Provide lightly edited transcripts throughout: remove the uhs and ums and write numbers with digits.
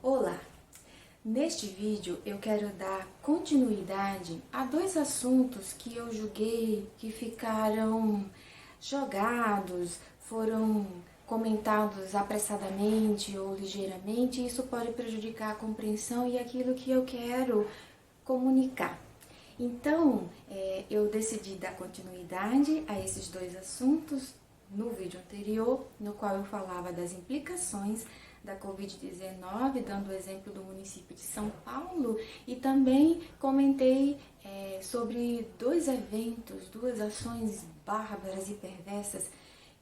Olá! Neste vídeo eu quero dar continuidade a dois assuntos que eu julguei que ficaram jogados, foram comentados apressadamente ou ligeiramente, e isso pode prejudicar a compreensão e aquilo que eu quero comunicar. Então, eu decidi dar continuidade a esses dois assuntos no vídeo anterior, no qual eu falava das implicações da Covid-19, dando o exemplo do município de São Paulo, e também comentei sobre dois eventos, duas ações bárbaras e perversas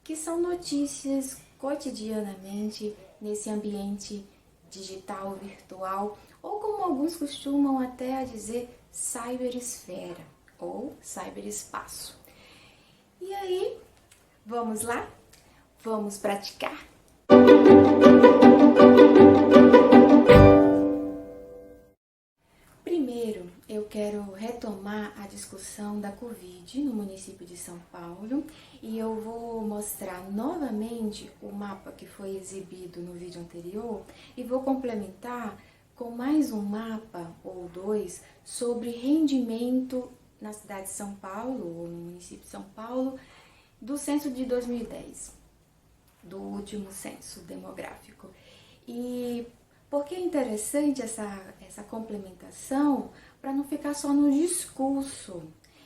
que são notícias cotidianamente nesse ambiente digital, virtual, ou como alguns costumam até a dizer, cyberesfera ou cyberespaço. E aí, vamos lá? Vamos praticar? Primeiro, eu quero retomar a discussão da Covid no município de São Paulo e eu vou mostrar novamente o mapa que foi exibido no vídeo anterior e vou complementar com mais um mapa ou dois sobre rendimento na cidade de São Paulo ou no município de São Paulo do censo de 2010, do último censo demográfico. E por que é interessante essa complementação? Para não ficar só no discurso.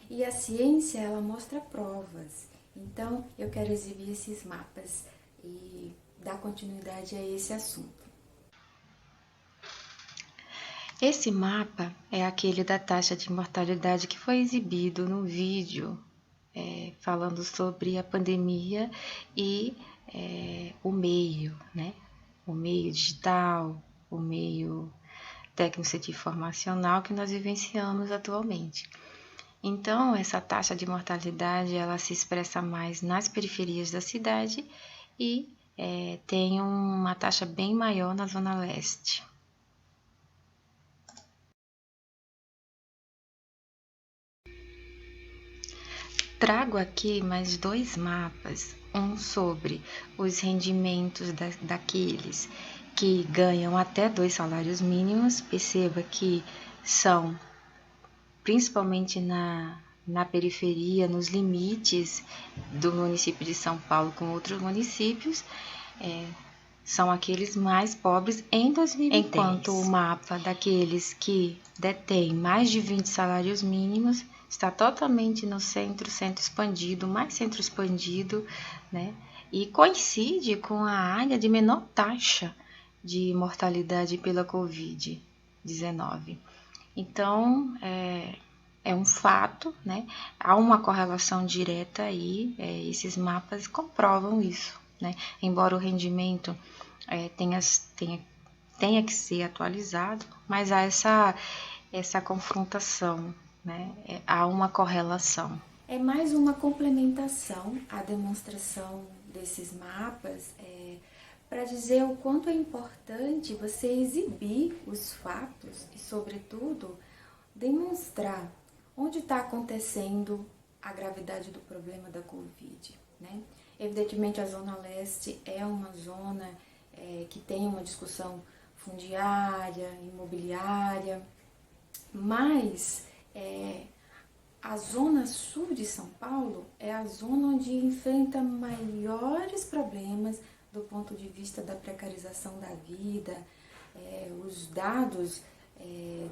E a ciência, ela mostra provas. Então, eu quero exibir esses mapas e dar continuidade a esse assunto. Esse mapa é aquele da taxa de mortalidade que foi exibido no vídeo, falando sobre a pandemia e o meio, né? O meio digital, o meio técnico informacional que nós vivenciamos atualmente. Então, essa taxa de mortalidade, ela se expressa mais nas periferias da cidade e tem uma taxa bem maior na Zona Leste. Trago aqui mais dois mapas, um sobre os rendimentos daqueles que ganham até 2 salários mínimos. Perceba que são principalmente na periferia, nos limites do município de São Paulo com outros municípios, são aqueles mais pobres em 2010. Enquanto o mapa daqueles que detêm mais de 20 salários mínimos está totalmente no centro expandido, mais centro expandido, né? E coincide com a área de menor taxa de mortalidade pela Covid-19. Então, é um fato, né? Há uma correlação direta aí, esses mapas comprovam isso, né? Embora o rendimento tenha que ser atualizado, mas há essa confrontação, né? Há uma correlação. É mais uma complementação à demonstração desses mapas para dizer o quanto é importante você exibir os fatos e, sobretudo, demonstrar onde está acontecendo a gravidade do problema da Covid, né? Evidentemente, a Zona Leste é uma zona que tem uma discussão fundiária, imobiliária, mas a Zona Sul de São Paulo é a zona onde enfrenta maiores problemas do ponto de vista da precarização da vida, os dados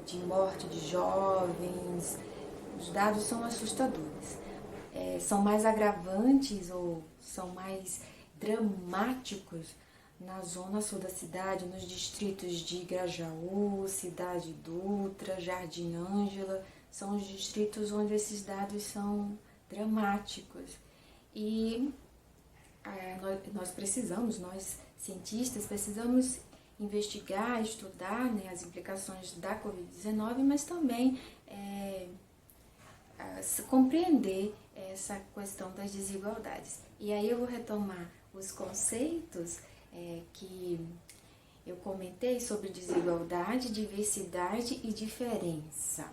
de morte de jovens, os dados são assustadores. São mais agravantes ou são mais dramáticos na zona sul da cidade, nos distritos de Grajaú, Cidade Dutra, Jardim Ângela, são os distritos onde esses dados são dramáticos. E nós cientistas, precisamos investigar, estudar, né, as implicações da Covid-19, mas também compreender essa questão das desigualdades. E aí eu vou retomar os conceitos que eu comentei sobre desigualdade, diversidade e diferença.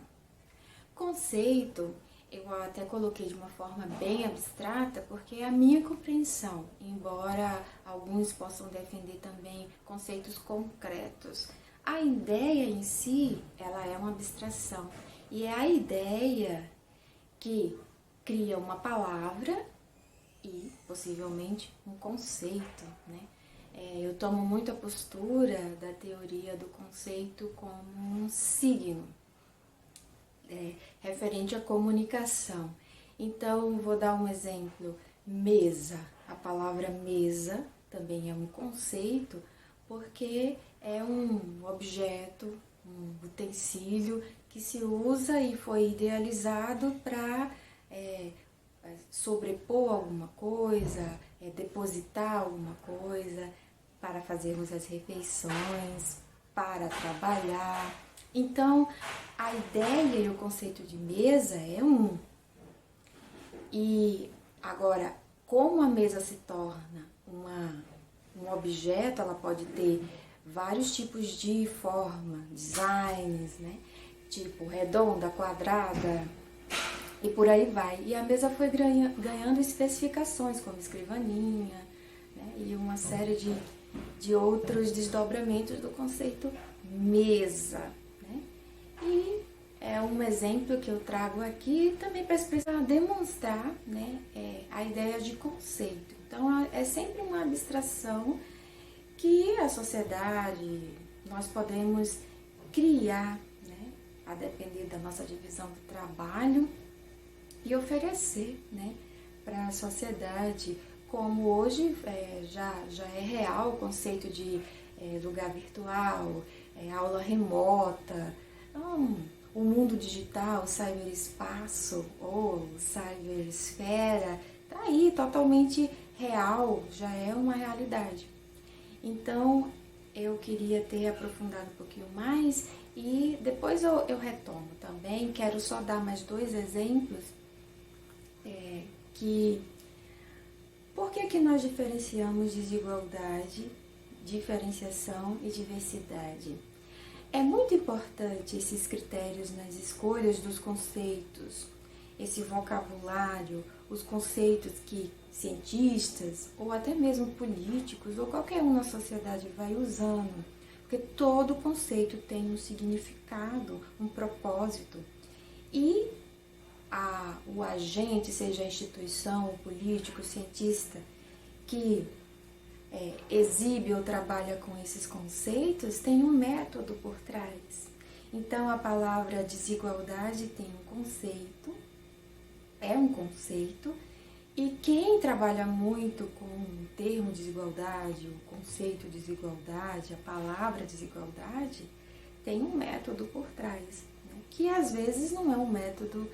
Conceito, eu até coloquei de uma forma bem abstrata, porque é a minha compreensão, embora alguns possam defender também conceitos concretos. A ideia em si, ela é uma abstração. E é a ideia que cria uma palavra e, possivelmente, um conceito, né? Eu tomo muito a postura da teoria do conceito como um signo, referente à comunicação. Então, vou dar um exemplo. Mesa. A palavra mesa também é um conceito, porque é um objeto, um utensílio que se usa e foi idealizado para sobrepor alguma coisa, depositar alguma coisa, para fazermos as refeições, para trabalhar. Então, a ideia e o conceito de mesa é um. E agora, como a mesa se torna um objeto, ela pode ter vários tipos de forma, designs, né? Tipo redonda, quadrada e por aí vai. E a mesa foi ganhando especificações, como escrivaninha, né? E uma série de outros desdobramentos do conceito mesa, né? E é um exemplo que eu trago aqui também para expressar, demonstrar, né, a ideia de conceito. Então, é sempre uma abstração que a sociedade, nós podemos criar, né, a depender da nossa divisão do trabalho e oferecer, né, para a sociedade, como hoje já é real o conceito de lugar virtual, aula remota, então, o mundo digital, o cyberespaço ou cyberesfera, tá aí totalmente real, já é uma realidade. Então, eu queria ter aprofundado um pouquinho mais e depois eu retomo também. Quero só dar mais 2 exemplos que... Por que nós diferenciamos desigualdade, diferenciação e diversidade? É muito importante esses critérios nas escolhas dos conceitos, esse vocabulário, os conceitos que cientistas ou até mesmo políticos ou qualquer um na sociedade vai usando, porque todo conceito tem um significado, um propósito. E o agente, seja a instituição, o político, o cientista, que exibe ou trabalha com esses conceitos, tem um método por trás. Então, a palavra desigualdade tem um conceito, é um conceito, e quem trabalha muito com o termo desigualdade, o conceito desigualdade, a palavra desigualdade, tem um método por trás, né? Que às vezes não é um método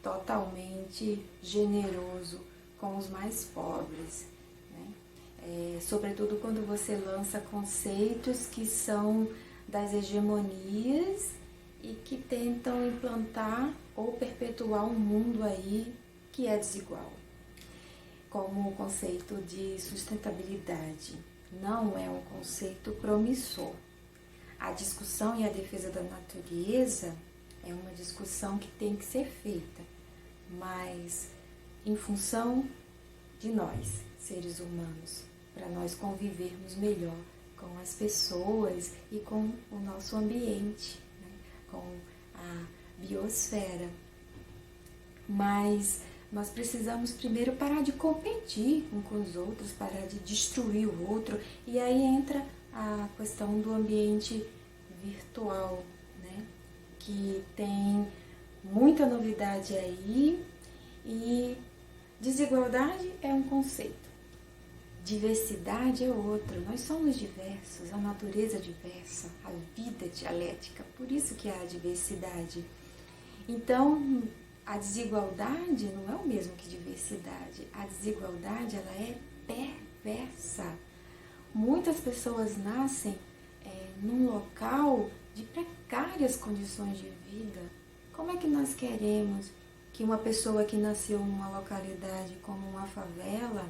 totalmente generoso com os mais pobres, né? Sobretudo quando você lança conceitos que são das hegemonias e que tentam implantar ou perpetuar um mundo aí que é desigual. Como o conceito de sustentabilidade não é um conceito promissor. A discussão e a defesa da natureza é uma discussão que tem que ser feita, mas em função de nós, seres humanos, para nós convivermos melhor com as pessoas e com o nosso ambiente, né? Com a biosfera. Mas nós precisamos primeiro parar de competir um com os outros, parar de destruir o outro, e aí entra a questão do ambiente virtual, né? Que tem muita novidade aí, e desigualdade é um conceito, diversidade é outro. Nós somos diversos, a natureza é diversa, a vida é dialética, por isso que há a diversidade. Então, a desigualdade não é o mesmo que diversidade. A desigualdade, ela é perversa. Muitas pessoas nascem num local de precárias condições de vida. Como é que nós queremos que uma pessoa que nasceu numa localidade como uma favela,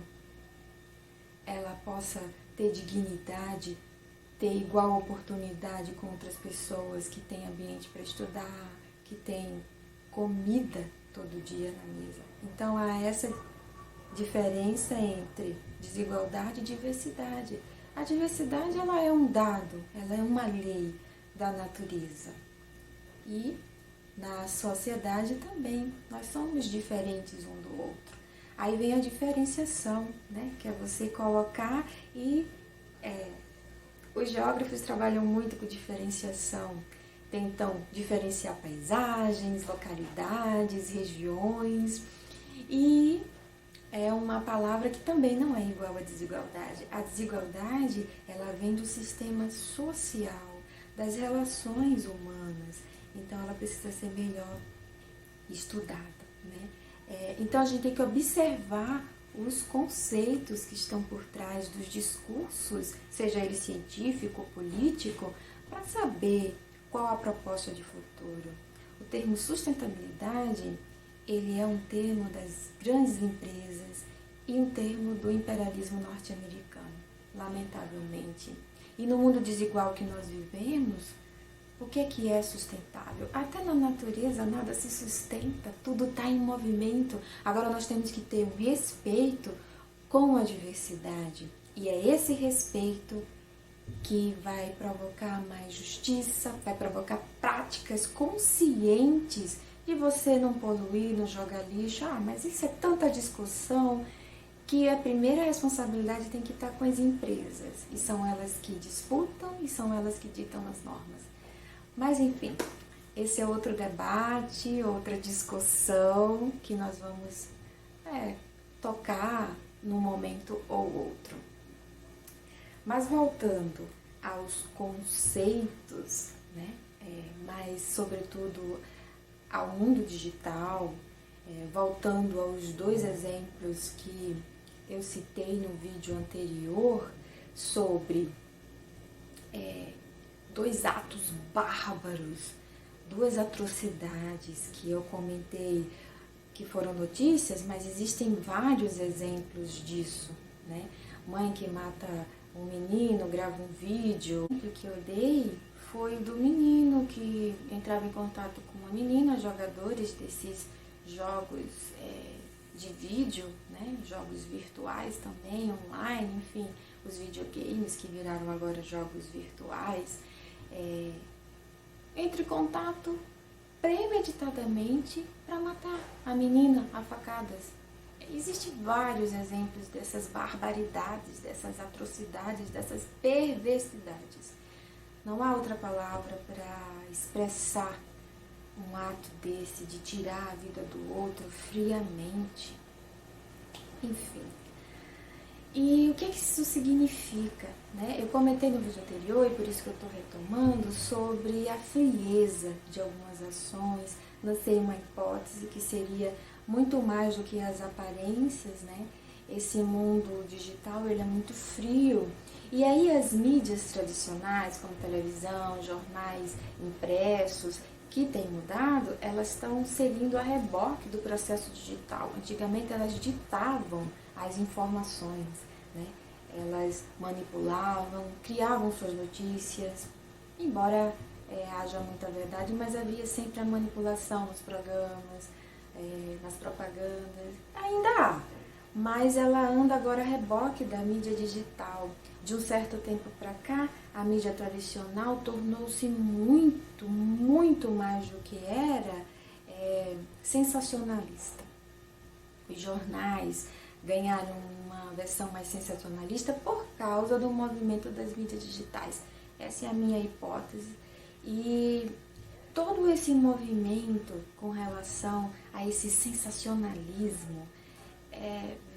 ela possa ter dignidade, ter igual oportunidade com outras pessoas que têm ambiente para estudar, que têm comida todo dia na mesa? Então, há essa diferença entre desigualdade e diversidade. A diversidade, ela é um dado, ela é uma lei da natureza. E na sociedade também, nós somos diferentes um do outro. Aí vem a diferenciação, né? Que é você colocar e... os geógrafos trabalham muito com diferenciação. Tentam diferenciar paisagens, localidades, regiões. E é uma palavra que também não é igual à desigualdade. A desigualdade, ela vem do sistema social, das relações humanas. Então, ela precisa ser melhor estudada, né? Então, a gente tem que observar os conceitos que estão por trás dos discursos, seja ele científico ou político, para saber qual a proposta de futuro. O termo sustentabilidade, ele é um termo das grandes empresas e um termo do imperialismo norte-americano, lamentavelmente. E no mundo desigual que nós vivemos, o que é sustentável? Até na natureza nada se sustenta, tudo está em movimento. Agora nós temos que ter um respeito com a diversidade. E é esse respeito que vai provocar mais justiça, vai provocar práticas conscientes de você não poluir, não jogar lixo. Mas isso é tanta discussão que a primeira responsabilidade tem que estar com as empresas. E são elas que disputam e são elas que ditam as normas. Mas enfim, esse é outro debate, outra discussão que nós vamos tocar num momento ou outro. Mas voltando aos conceitos, né, mas sobretudo ao mundo digital, voltando aos dois exemplos que eu citei no vídeo anterior sobre dois atos bárbaros, duas atrocidades que eu comentei que foram notícias, mas existem vários exemplos disso, né? Mãe que mata um menino, grava um vídeo. O que eu dei foi do menino que entrava em contato com uma menina, jogadores desses jogos de vídeo, né? Jogos virtuais também, online, enfim, os videogames que viraram agora jogos virtuais. Entre em contato premeditadamente para matar a menina a facadas. Existem vários exemplos dessas barbaridades, dessas atrocidades, dessas perversidades. Não há outra palavra para expressar um ato desse, de tirar a vida do outro friamente. Enfim. E o que isso significa, né? Eu comentei no vídeo anterior, e por isso que eu estou retomando, sobre a frieza de algumas ações. Lancei uma hipótese que seria muito mais do que as aparências, né? Esse mundo digital, ele é muito frio. E aí as mídias tradicionais, como televisão, jornais impressos, que têm mudado, elas estão seguindo a reboque do processo digital. Antigamente elas ditavam as informações, né? Elas manipulavam, criavam suas notícias, embora haja muita verdade, mas havia sempre a manipulação nos programas, nas propagandas. Ainda há, mas ela anda agora a reboque da mídia digital. De um certo tempo para cá, a mídia tradicional tornou-se muito, muito mais do que era sensacionalista. Os jornais ganharam uma versão mais sensacionalista por causa do movimento das mídias digitais. Essa é a minha hipótese. E todo esse movimento com relação a esse sensacionalismo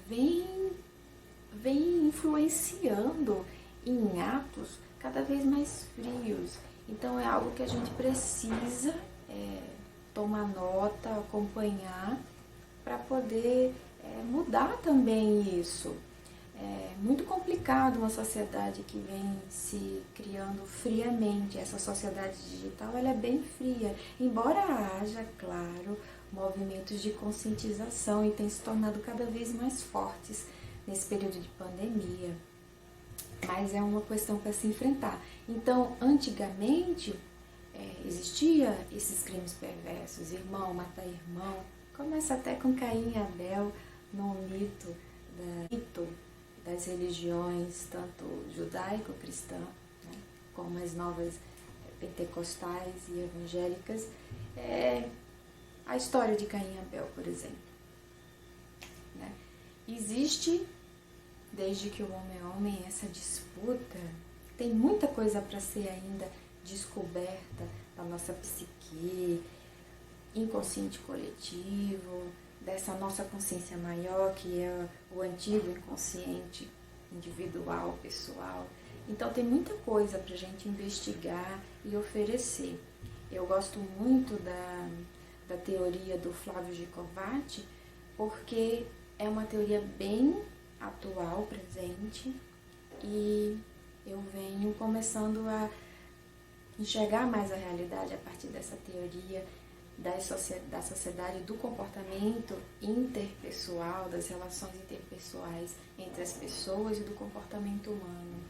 vem influenciando em atos cada vez mais frios. Então é algo que a gente precisa tomar nota, acompanhar, para poder mudar também isso. É muito complicado uma sociedade que vem se criando friamente. Essa sociedade digital, ela é bem fria, embora haja, claro, movimentos de conscientização e tem se tornado cada vez mais fortes nesse período de pandemia. Mas é uma questão para se enfrentar. Então, antigamente, existia esses crimes perversos, irmão mata irmão. Começa até com Caim e Abel no mito das religiões, tanto judaico-cristã, né, como as novas pentecostais e evangélicas, é a história de Caim e Abel, por exemplo. Né? Existe, desde que o homem é homem, essa disputa. Tem muita coisa para ser ainda descoberta da nossa psique, inconsciente coletivo, dessa nossa consciência maior, que é o antigo inconsciente individual, pessoal. Então tem muita coisa para a gente investigar e oferecer. Eu gosto muito da teoria do Flávio Gicovati, porque é uma teoria bem atual, presente, e eu venho começando a enxergar mais a realidade a partir dessa teoria da sociedade, do comportamento interpessoal, das relações interpessoais entre as pessoas e do comportamento humano.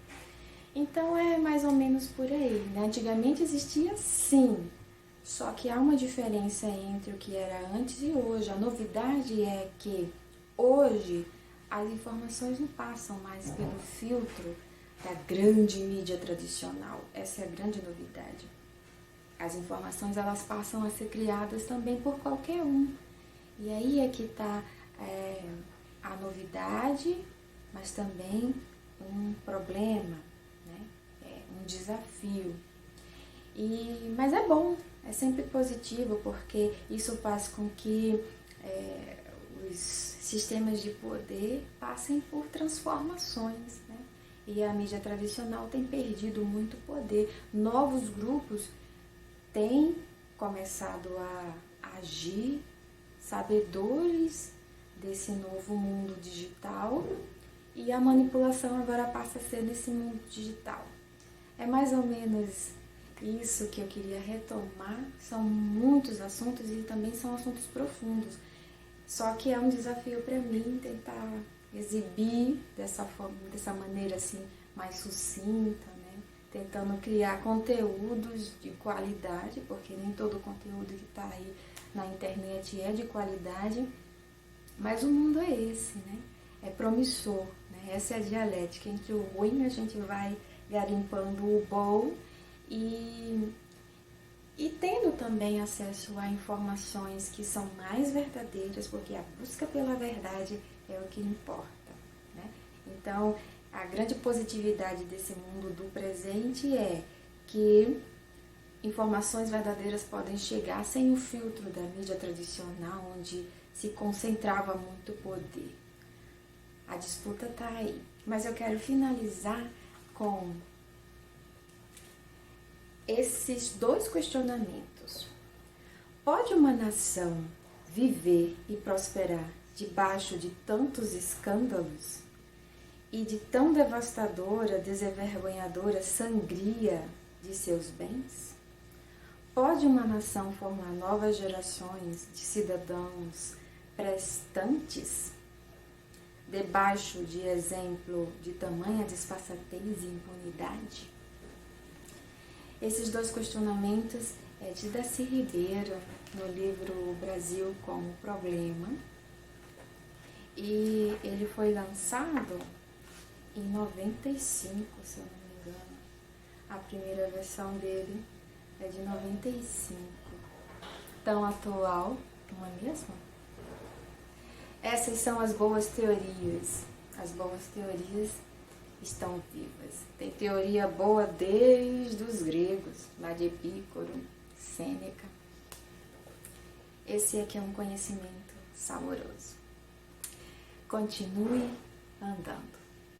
Então é mais ou menos por aí, né? Antigamente existia sim, só que há uma diferença entre o que era antes e hoje. A novidade é que hoje as informações não passam mais pelo filtro da grande mídia tradicional. Essa é a grande novidade. As informações, elas passam a ser criadas também por qualquer um. E aí é que está a novidade, mas também um problema, né? Um desafio. Mas é bom, é sempre positivo, porque isso faz com que os sistemas de poder passem por transformações, né? E a mídia tradicional tem perdido muito poder. Novos grupos têm começado a agir, sabedores desse novo mundo digital, e a manipulação agora passa a ser nesse mundo digital. É mais ou menos isso que eu queria retomar. São muitos assuntos e também são assuntos profundos. Só que é um desafio para mim tentar exibir dessa forma, dessa maneira assim, mais sucinta, né? Tentando criar conteúdos de qualidade, porque nem todo conteúdo que está aí na internet é de qualidade, mas o mundo é esse, né? É promissor, né? Essa é a dialética. Entre o ruim a gente vai garimpando o bom e tendo também acesso a informações que são mais verdadeiras, porque a busca pela verdade é o que importa, né? Então, a grande positividade desse mundo do presente é que informações verdadeiras podem chegar sem o filtro da mídia tradicional, onde se concentrava muito poder. A disputa está aí. Mas eu quero finalizar com esses dois questionamentos. Pode uma nação viver e prosperar debaixo de tantos escândalos e de tão devastadora, desenvergonhadora sangria de seus bens? Pode uma nação formar novas gerações de cidadãos prestantes, debaixo de exemplo de tamanha disfarçatez e impunidade? Esses dois questionamentos é de Darcy Ribeiro, no livro O Brasil como Problema, e ele foi lançado em 95, se eu não me engano. A primeira versão dele é de 95. Tão atual, não é mesmo? Essas são as boas teorias. As boas teorias estão vivas. Tem teoria boa desde os gregos, lá de Epícoro, Sêneca. Esse aqui é um conhecimento saboroso. Continue andando.